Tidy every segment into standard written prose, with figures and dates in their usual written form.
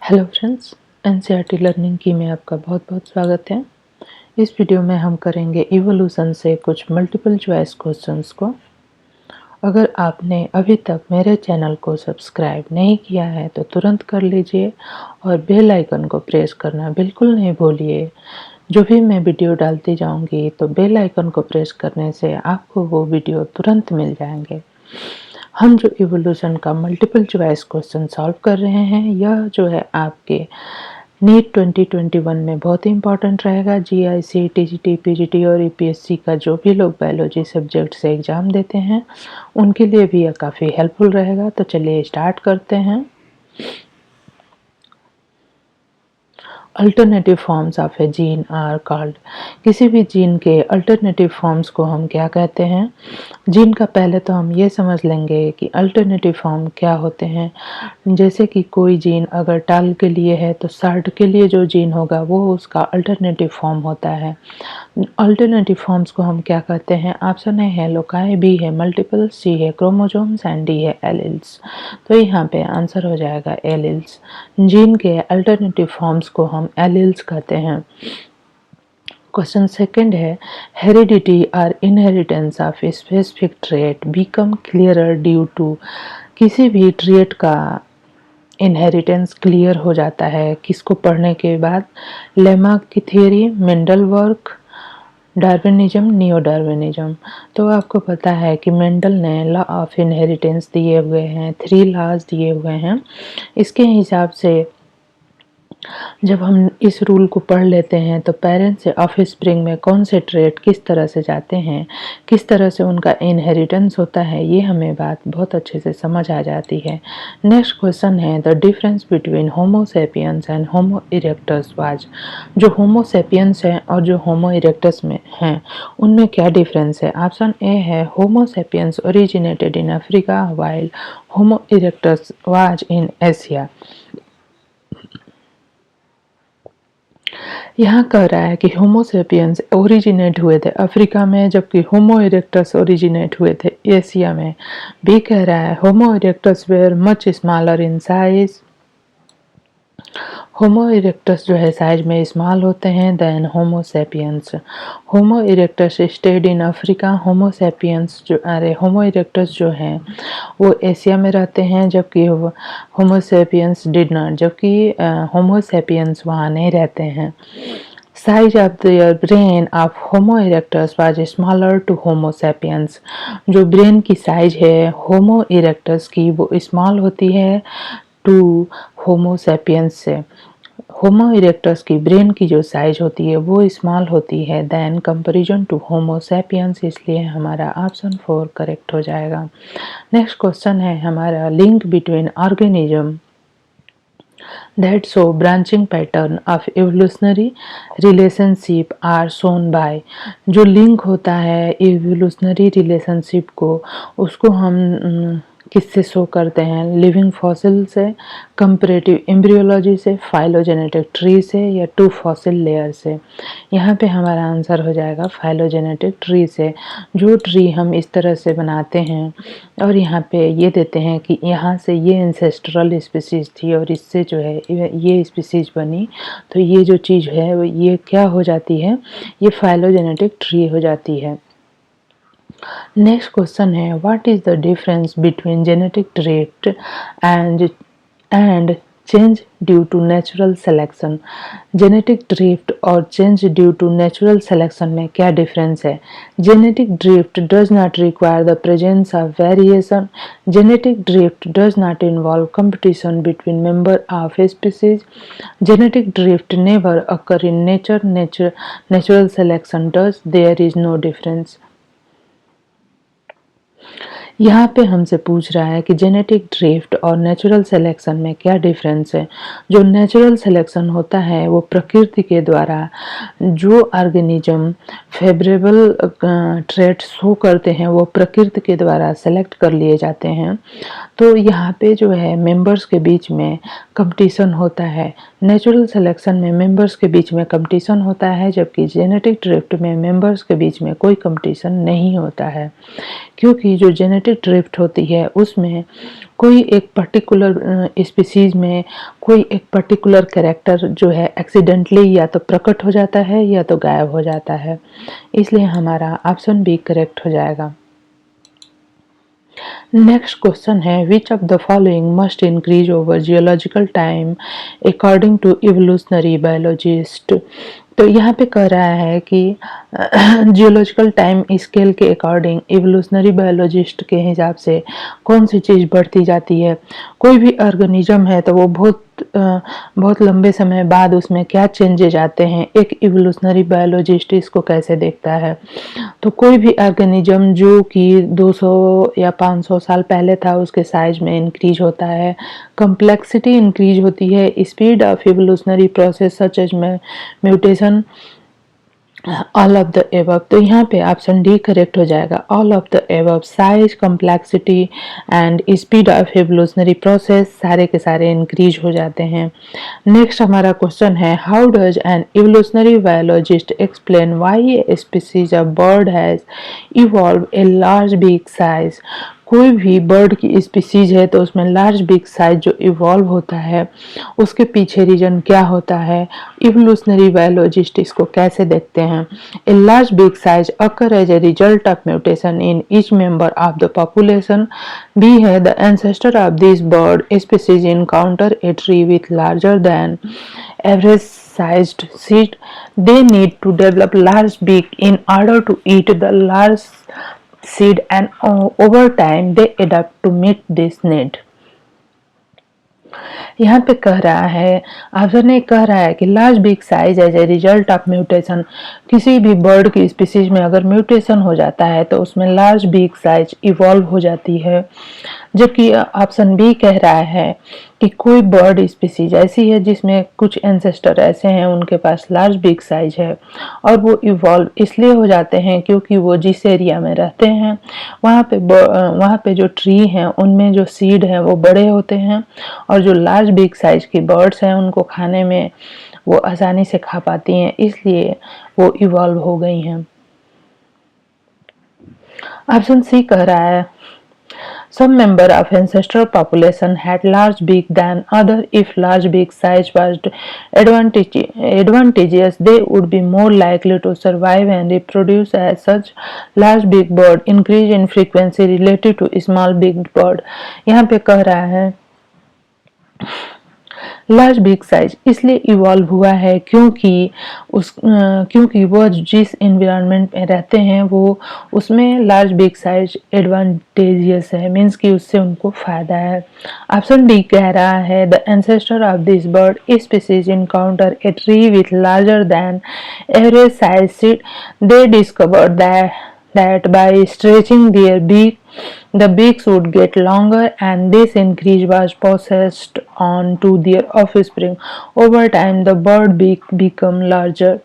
Hello friends, NCERT learning की में आपका बहुत बहुत स्वागत है। इस वीडियो में हम करेंगे इवोल्यूशन से कुछ मल्टीपल चॉइस क्वेश्चंस को। अगर आपने अभी तक मेरे चैनल को सब्सक्राइब नहीं किया है तो तुरंत कर लीजिए और बेल आइकन को प्रेस करना बिल्कुल नहीं भूलिए। जो भी मैं वीडियो डालती जाऊंगी तो बेल आइकन को प्रेस करने से आपको वो वीडियो तुरंत मिल जाएंगे। हम जो इवोल्यूशन का मल्टीपल चॉइस क्वेश्चन सॉल्व कर रहे हैं, यह जो है आपके नीट 2021 में बहुत ही इंपॉर्टेंट रहेगा। जीआईसी, टीजीटी, पीजीटी और यूपीएससी का जो भी लोग बायोलॉजी सब्जेक्ट से एग्ज़ाम देते हैं उनके लिए भी यह काफ़ी हेल्पफुल रहेगा। तो चलिए स्टार्ट करते हैं। Alternative forms of a gene are called. किसी भी जीन के अल्टरनेटिव फॉर्म्स को हम क्या कहते हैं? जीन का पहले तो हम ये समझ लेंगे कि अल्टरनेटिव फॉर्म क्या होते हैं। जैसे कि कोई जीन अगर टाल के लिए है तो सार्ड के लिए जो जीन होगा वो उसका अल्टरनेटिव फॉर्म होता है। अल्टरनेटिव फॉर्म्स को हम क्या कहते हैं? ऑप्शन ए है लोकाई, बी है मल्टीपल, सी है क्रोमोसोम्स एंड डी है एलील्स। तो यहाँ पे आंसर हो जाएगा एलील्स। जीन के अल्टरनेटिव फॉर्म्स को हम एलील्स कहते हैं। क्वेश्चन सेकंड है, हेरिडिटी और inheritance of specific trait become clearer due to. किसी भी ट्रेट का इनहेरिटेंस क्लियर हो जाता है किसको पढ़ने के बाद? लेमा की theory, Mendel work, Darwinism, neo Darwinism. तो आपको पता है कि मेंडल ने लॉ ऑफ इनहेरिटेंस दिए हुए हैं, 3 लॉज दिए हुए हैं। इसके हिसाब से जब हम इस रूल को पढ़ लेते हैं तो पेरेंट्स से ऑफस्प्रिंग में कौन से ट्रेट किस तरह से जाते हैं, किस तरह से उनका इनहेरिटेंस होता है, ये हमें बात बहुत अच्छे से समझ आ जाती है। नेक्स्ट क्वेश्चन है, the difference between homo sapiens and homo erectus was. जो होमो सेपियंस है और जो होमो इरेक्टस में हैं उनमें क्या डिफरेंस है? ऑप्शन ए है, homo sapiens originated in Africa while homo erectus was in Asia. यहाँ कह रहा है कि होमो सेपियंस ओरिजिनेट हुए थे अफ्रीका में जबकि होमो इरेक्टस ओरिजिनेट हुए थे एशिया में। बी कह रहा है होमो erectus were much smaller in size. Homo erectus जो है साइज में स्मॉल होते हैं than homo sapiens. Homo erectus stayed in Africa, homo sapiens जो होमो इरेक्टस जो हैं वो एशिया में रहते हैं जबकि होमो सेपियंस डिड नॉट, जबकि होमो सेपियंस वहाँ नहीं रहते हैं। Size of the brain of Homo erectus was smaller to Homo sapiens. जो ब्रेन की साइज है होमो इरेक्टस की वो स्मॉल होती है टू होमो सेपियंस से। होमो इरेक्टस की ब्रेन की जो साइज होती है वो स्मॉल होती है then comparison to Homo sapiens, इसलिए हमारा ऑप्शन 4 करेक्ट हो जाएगा। नेक्स्ट क्वेश्चन है हमारा, link between organism that show branching pattern of evolutionary relationship are shown by। जो लिंक होता है evolutionary relationship को उसको हम किससे शो करते हैं? लिविंग फॉसिल से, कंपैरेटिव एम्ब्रियोलॉजी से, फाइलोजेनेटिक ट्री से या टू फॉसिल लेयर से। यहाँ पे हमारा आंसर हो जाएगा फाइलोजेनेटिक ट्री से। जो ट्री हम इस तरह से बनाते हैं और यहाँ पे ये देते हैं कि यहाँ से ये एंसेस्ट्रल स्पीसीज थी और इससे जो है ये स्पीसीज बनी, तो ये जो चीज़ है ये क्या हो जाती है? ये फाइलोजेनेटिक ट्री हो जाती है। नेक्स्ट क्वेश्चन है, what is the difference between genetic trait and change due to natural selection. Genetic drift और change due to natural selection में क्या डिफरेंस है? Genetic drift does not require the presence of variation. Genetic drift does not involve competition between member of a species. Genetic drift never occur in nature. Natural selection does. There is no difference. यहाँ पे हमसे पूछ रहा है कि genetic drift और natural selection में क्या डिफरेंस है। जो नेचुरल सिलेक्शन होता है वो प्रकृति के द्वारा जो ऑर्गेनिज्म फेवरेबल ट्रेट शो करते हैं वो प्रकृति के द्वारा सेलेक्ट कर लिए जाते हैं। तो यहाँ पे जो है मेंबर्स के बीच में कंपटीशन होता है। नेचुरल सिलेक्शन में मेंबर्स के बीच में कंपटीशन होता है जबकि जेनेटिक ड्रिफ्ट में मेंबर्स के बीच में कोई कंपटीशन नहीं होता है, क्योंकि जो जेनेटिक जेनेटिक ड्रिफ्ट होती है उसमें कोई एक पर्टिकुलर स्पीसीज में कोई एक पर्टिकुलर कैरेक्टर जो है एक्सीडेंटली या तो प्रकट हो जाता है या तो गायब हो जाता है, इसलिए हमारा ऑप्शन बी करेक्ट हो जाएगा। नेक्स्ट क्वेश्चन है which of the following must increase over geological time according to evolutionary biologist. तो यहाँ पे कह रहा है कि जियोलॉजिकल टाइम स्केल के अकॉर्डिंग इवोल्यूशनरी बायोलॉजिस्ट के हिसाब से कौन सी चीज़ बढ़ती जाती है। कोई भी ऑर्गेनिज्म है तो वो बहुत लंबे समय बाद उसमें क्या चेंजेज आते हैं, एक इवोल्यूशनरी बायोलॉजिस्ट इसको कैसे देखता है। तो कोई भी ऑर्गेनिज्म जो कि 200 या 500 साल पहले था उसके साइज में इंक्रीज होता है, कम्प्लेक्सिटी इंक्रीज होती है, speed of evolutionary process such as mutation, all of the above. तो यहाँ पे ऑप्शन डी करेक्ट हो जाएगा, all of the above. Size, complexity and speed of evolutionary process सारे के सारे इंक्रीज हो जाते हैं। नेक्स्ट हमारा क्वेश्चन है how does an evolutionary biologist explain why a species of bird has evolve A large big size. कोई भी बर्ड की स्पीसीज है तो उसमें लार्ज बिग साइज जो इवॉल्व होता है उसके पीछे रीजन क्या होता है, इवोल्यूशनरी बायोलॉजिस्ट इसको कैसे देखते हैं। A large big size occur as a result of mutation in each member of the population. B है the ancestor of this bird species encounter a tree with larger than average sized seed. They need to develop large beak in order to eat the large seed and over time they adapt to meet this need. यहाँ पे कह रहा है option ए कह रहा है कि large big size as a result of mutation. किसी भी बर्ड की स्पीसीज में अगर म्यूटेशन हो जाता है तो उसमें लार्ज बिग साइज इवॉल्व हो जाती है, जबकि ऑप्शन बी कह रहा है कि कोई बर्ड स्पीसीज ऐसी है जिसमें कुछ एंसेस्टर ऐसे हैं उनके पास लार्ज बिग साइज है और वो इवॉल्व इसलिए हो जाते हैं क्योंकि वो जिस एरिया में रहते हैं वहाँ पे जो ट्री हैं उनमें जो सीड है वो बड़े होते हैं और जो लार्ज बिग साइज की बर्ड्स हैं उनको खाने में वो आसानी से खा पाती हैं, इसलिए वो इवॉल्व हो गई हैं। ऑप्शन सी कह रहा है some member of ancestral population had large beak than other. If large beak size was advantageous, they would be more likely to survive and reproduce as such. Large beak bird increase in frequency related to small beaked bird. यहाँ पे कह रहा है large big size इसलिए evolve हुआ है क्योंकि वो जिस एनवायरनमेंट में रहते हैं वो उसमें लार्ज बिग साइज एडवांटेजियस है, मीन्स कि उससे उनको फायदा है। ऑप्शन डी कह रहा है the ancestor of this bird species encounter a tree with larger than average size seed. They discovered that by stretching their beak, the beaks would get longer and this increase was passed on to their offspring. Over time, the bird beak become larger.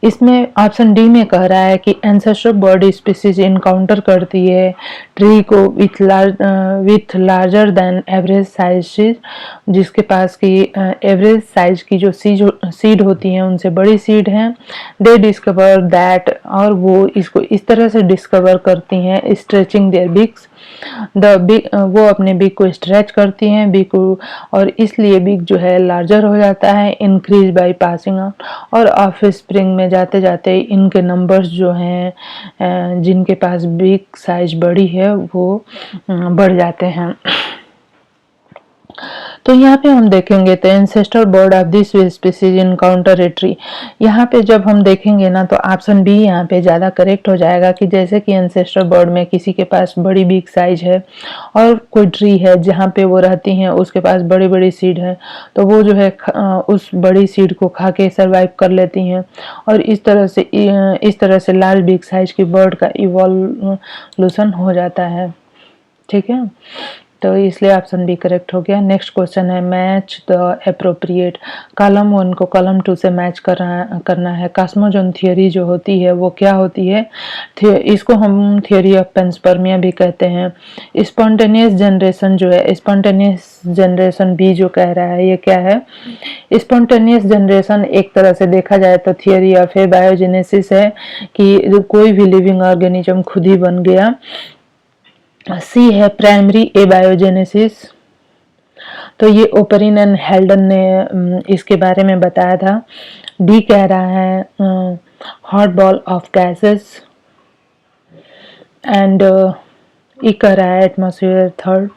इसमें option D में कह रहा है कि ancestor bird species encounter करती है tree को with larger than average size, जिसके पास की एवरेज साइज की जो सीड होती हैं उनसे बड़ी सीड हैं। दे डिस्कवर दैट, और वो इसको इस तरह से डिस्कवर करती हैं स्ट्रेचिंग देयर बिक्स, वो अपने बिक को स्ट्रेच करती हैं बिक को, और इसलिए बिक जो है लार्जर हो जाता है इंक्रीज बाय पासिंग आउट, और ऑफ स्प्रिंग में जाते जाते इनके नंबर्स जो हैं जिनके पास बिग साइज बड़ी है वो बढ़ जाते हैं। तो यहाँ पे हम देखेंगे तो ancestor bird of this species encounter a tree, यहाँ पे जब हम देखेंगे ना तो ऑप्शन बी यहाँ पे ज़्यादा करेक्ट हो जाएगा कि जैसे कि एंसेस्टर बर्ड में किसी के पास बड़ी बिग साइज है और कोई ट्री है जहाँ पे वो रहती हैं उसके पास बड़ी बड़ी सीड है, तो वो जो है उस बड़ी सीड को खा के सर्वाइव कर लेती हैं, और इस तरह से लार्ज बिग साइज की बर्ड का इवोल्यूशन हो जाता है। ठीक है, तो इसलिए ऑप्शन बी करेक्ट हो गया। नेक्स्ट क्वेश्चन है मैच द अप्रोप्रिएट, कॉलम 1 को कॉलम 2 से मैच करना है। कॉस्मोजोन थियोरी जो होती है वो क्या होती है? इसको हम थियोरी ऑफ पेंसपर्मिया भी कहते हैं। स्पॉन्टेनियस जनरेशन जो है, स्पॉन्टेनियस जनरेशन बी जो कह रहा है ये क्या है? स्पॉन्टेनियस जनरेशन एक तरह से देखा जाए तो थियोरी ऑफ बायोजेनेसिस है कि कोई भी लिविंग ऑर्गेनिज्म खुद ही बन गया। सी है प्राइमरी एबायोजेनेसिस, तो ये ओपरिन एंड हेल्डन ने इसके बारे में बताया था। डी कह रहा है hot ball of gases, and E कह रहा है एटमॉस्फेयर थर्ड।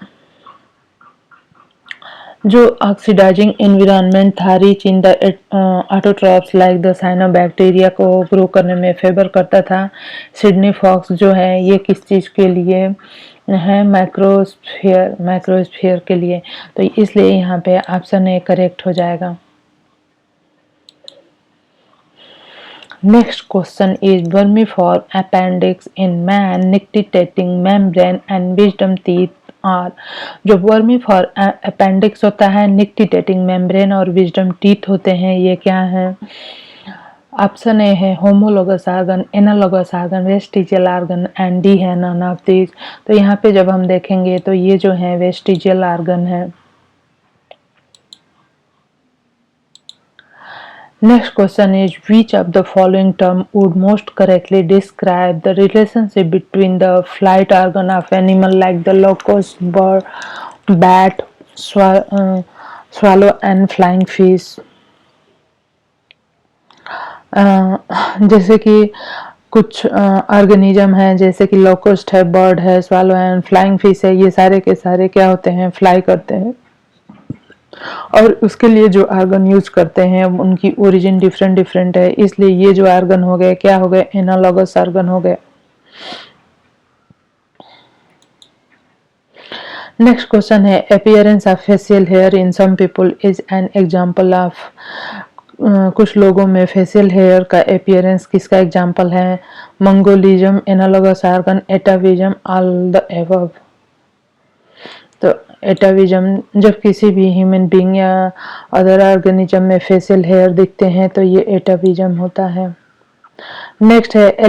जो ऑक्सीडाइजिंग एनवायरनमेंट था rich in the autotrophs like the cyanobacteria को ग्रो करने में फेवर करता था। सिडनी फॉक्स जो है ये किस चीज़ के लिए है? माइक्रोस्फीयर के लिए। तो इसलिए यहाँ पे ऑप्शन ए करेक्ट हो जाएगा। Next question is vermiform appendix in man, nictitating membrane and wisdom teeth are. जो वर्मीफॉर्म अपेंडिक्स होता है, निक्टिटेटिंग मेम्ब्रेन और विजडम टीथ होते हैं, ये क्या है? ऑप्शन ए है homologous organ, analogous organ, vestigial organ, and D है नन ऑफ दीज। तो यहाँ पे जब हम देखेंगे तो ये जो है वेस्टिजियल आर्गन है। Next question is which of the following term would most correctly describe the relationship between the flight organ of animal like the locust, bird, bat, swallow and flying fish? जैसे कि कुछ organism है जैसे कि locust है, bird है, swallow and flying fish है, ये सारे के सारे क्या होते हैं? फ्लाई करते हैं। और उसके लिए जो आर्गन यूज करते हैं उनकी ओरिजिन डिफरेंट है, इसलिए ये जो आर्गन हो गए क्या हो गए? एनालॉगस आर्गन हो गए। नेक्स्ट क्वेश्चन है appearance of facial hair in some people is an example of. कुछ लोगों में फेशियल हेयर का अपीयरेंस किसका एग्जांपल है? Mongolism, analogous organ, atavism, all the above. तो एटाविज्म, जब किसी भी ह्यूमन बीइंग या अदर ऑर्गेनिज्म में फेशियल हेयर दिखते हैं तो ये एटाविज्म होता है। नेक्स्ट है a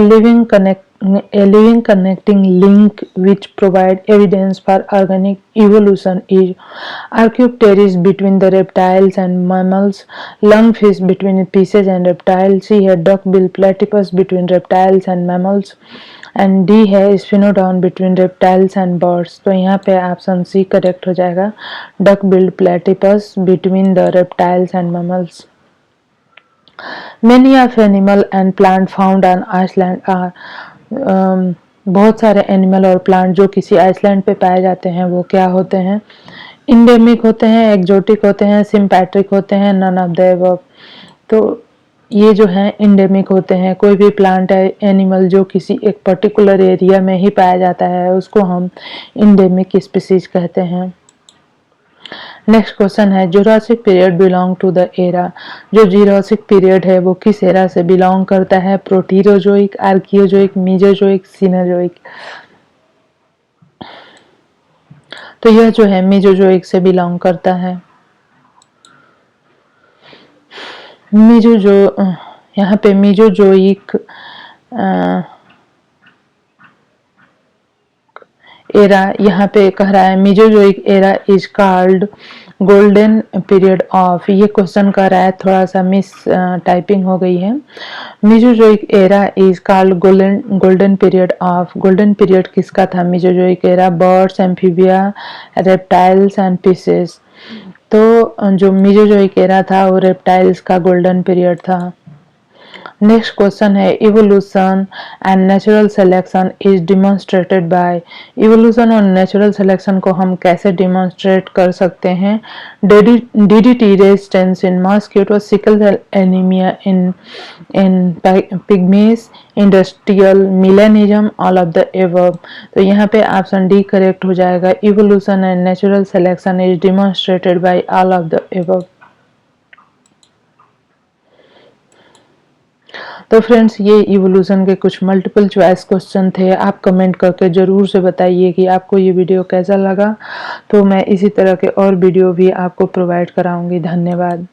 living connecting link which provide evidence for organic evolution is Archaeopteryx between the reptiles and mammals, lungfish between fishes and reptiles, C है duckbill platypus between reptiles and mammals, and D है sphenodon between reptiles and birds. तो यहाँ पे option C correct हो जाएगा, duck billed platypus between the reptiles and mammals. Many of animal and plant found on island are, बहुत सारे animal और plant जो किसी आइसलैंड पे पाए जाते हैं वो क्या होते हैं? इंडेमिक होते हैं, एक्जोटिक होते हैं, सिम्पैट्रिक होते हैं, नन ऑफ द अबव। तो ये जो है इंडेमिक होते हैं, कोई भी प्लांट है, एनिमल जो किसी एक पर्टिकुलर एरिया में ही पाया जाता है उसको हम इंडेमिक स्पीसीज कहते हैं। नेक्स्ट क्वेश्चन है Jurassic period belong to the era. जो जुरासिक पीरियड है वो किस एरा से बिलोंग करता है? Proterozoic, Archaeozoic, Mesozoic, Cenozoic. तो यह जो है मीजोजोइक से बिलोंग करता है। यहाँ पे मीजोजोइक एरा यहाँ पे कह रहा है Mesozoic era is called golden period of. ये क्वेश्चन कर रहा है, थोड़ा सा मिस टाइपिंग हो गई है। Mesozoic era is called golden period of. Golden period किसका था? Mesozoic era birds, amphibia, reptiles and fishes. तो जो मीजोजोइक एरा था वो रेप्टाइल्स का गोल्डन पीरियड था। नेक्स्ट क्वेश्चन है evolution and natural selection is demonstrated by. Evolution और नेचुरल सिलेक्शन को हम कैसे डिमॉन्स्ट्रेट कर सकते हैं? DDT resistance in mosquito, sickle cell anaemia in pygmies, industrial melanism, all of the above. तो यहाँ पे ऑप्शन डी करेक्ट हो जाएगा, evolution and natural selection is demonstrated by all of the above. तो फ्रेंड्स ये इवोल्यूशन के कुछ multiple choice question थे। आप कमेंट करके ज़रूर से बताइए कि आपको ये वीडियो कैसा लगा। तो मैं इसी तरह के और वीडियो भी आपको प्रोवाइड कराऊंगी। धन्यवाद।